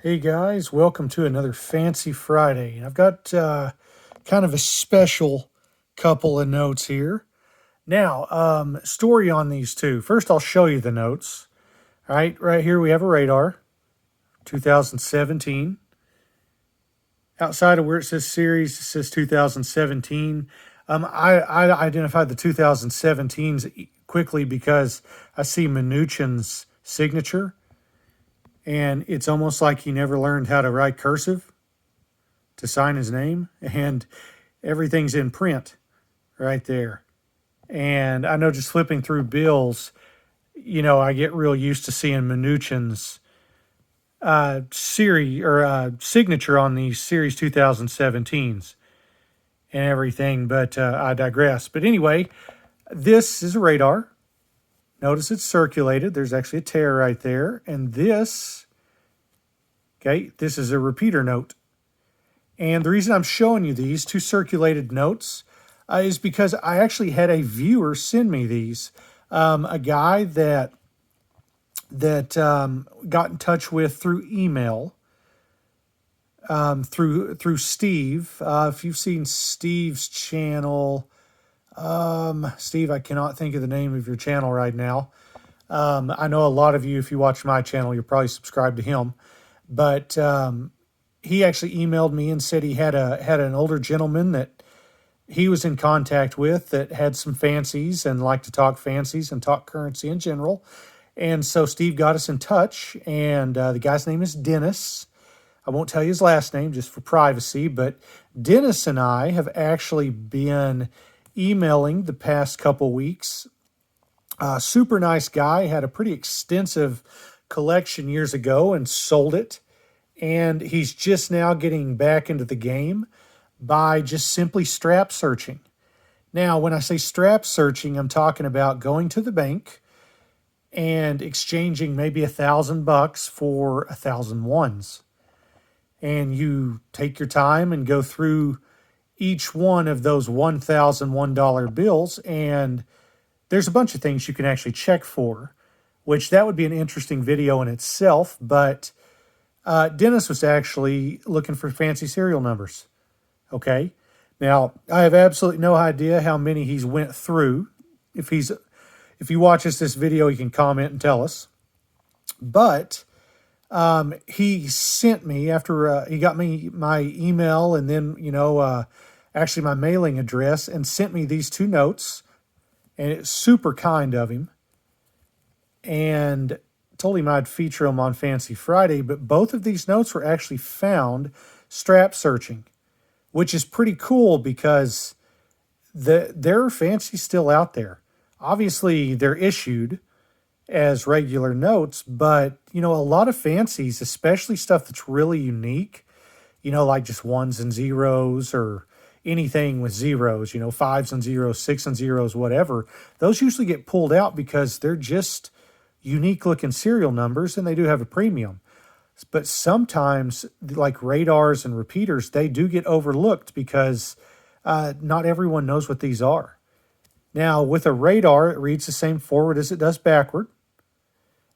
Hey guys, welcome to another Fancy Friday. I've got kind of a special couple of notes here. Now, story on these two. First, I'll show you the notes. All right here we have a radar, 2017. Outside of where it says series, it says 2017. I identified the 2017s quickly because I see Mnuchin's signature, and it's almost like he never learned how to write cursive to sign his name, and everything's in print right there. And I know just flipping through bills, I get real used to seeing Mnuchin's series or signature on these Series 2017s and everything, but I digress. But anyway, this is a radar. Notice it's circulated. There's actually a tear right there. And this is a repeater note. And the reason I'm showing you these two circulated notes is because I actually had a viewer send me these. A guy that got in touch with through email, through Steve. If you've seen Steve's channel, Steve, I cannot think of the name of your channel right now. I know a lot of you, if you watch my channel, you're probably subscribed to him, but he actually emailed me and said he had an older gentleman that he was in contact with that had some fancies and liked to talk fancies and talk currency in general. And so Steve got us in touch, and the guy's name is Dennis. I won't tell you his last name just for privacy, but Dennis and I have actually been emailing the past couple weeks. Super nice guy, had a pretty extensive collection years ago and sold it. And he's just now getting back into the game by just simply strap searching. Now, when I say strap searching, I'm talking about going to the bank and exchanging maybe $1,000 for 1,000 ones. And you take your time and go through each one of those $1,001 bills, and there's a bunch of things you can actually check for, which that would be an interesting video in itself, but Dennis was actually looking for fancy serial numbers. Okay. Now, I have absolutely no idea how many he's went through. If he watches this video, he can comment and tell us. But he sent me after he got me my email and then, actually my mailing address, and sent me these two notes. And it's super kind of him. And told him I'd feature them on Fancy Friday, but both of these notes were actually found strap searching, which is pretty cool because there are fancies still out there. Obviously, they're issued as regular notes, but, a lot of fancies, especially stuff that's really unique, like just ones and zeros or anything with zeros, fives and zeros, six and zeros, whatever, those usually get pulled out because they're just unique looking serial numbers and they do have a premium. But sometimes, like radars and repeaters, they do get overlooked because not everyone knows what these are. Now, with a radar, it reads the same forward as it does backward.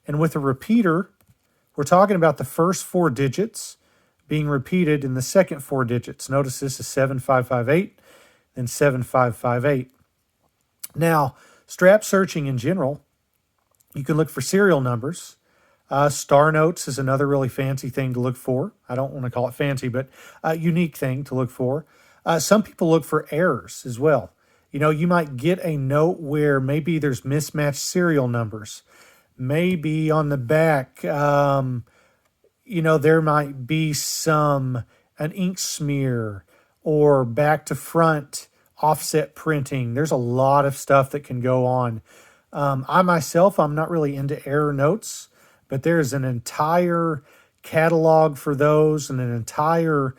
And with a repeater, we're talking about the first four digits being repeated in the second four digits. Notice this is 7558, then 7558. Now, strap searching in general, you can look for serial numbers. Star notes is another really fancy thing to look for. I don't want to call it fancy, but a unique thing to look for. Some people look for errors as well. You might get a note where maybe there's mismatched serial numbers. Maybe on the back, there might be an ink smear or back to front offset printing. There's a lot of stuff that can go on. I myself, I'm not really into error notes, but there's an entire catalog for those and an entire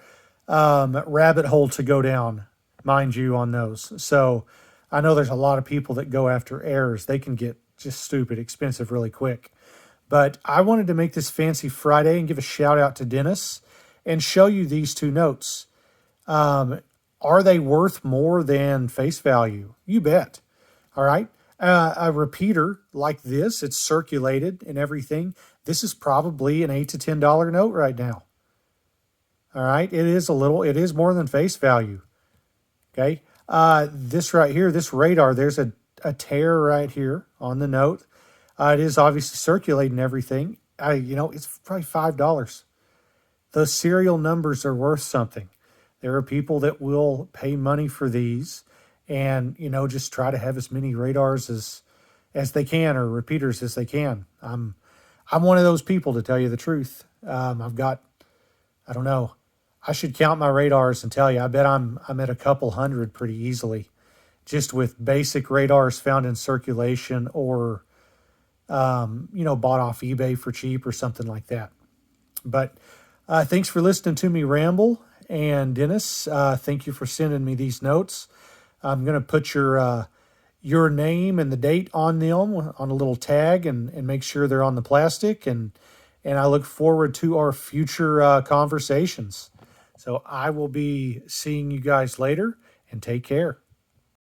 rabbit hole to go down, mind you, on those. So I know there's a lot of people that go after errors. They can get just stupid expensive really quick. But I wanted to make this Fancy Friday and give a shout out to Dennis and show you these two notes. Are they worth more than face value? You bet. All right. A repeater like this, it's circulated and everything. This is probably an $8 to $10 note right now. All right, it is more than face value. Okay, this right here, this radar, there's a tear right here on the note. It is obviously circulating everything. It's probably $5. Those serial numbers are worth something. There are people that will pay money for these, and just try to have as many radars as they can, or repeaters as they can. I'm one of those people, to tell you the truth. I've got, I don't know, I should count my radars and tell you. I bet I'm at a couple hundred pretty easily, just with basic radars found in circulation, or bought off eBay for cheap or something like that. But thanks for listening to me ramble. And Dennis, thank you for sending me these notes. I'm going to put your name and the date on them on a little tag, and make sure they're on the plastic. And I look forward to our future conversations. So I will be seeing you guys later, and take care.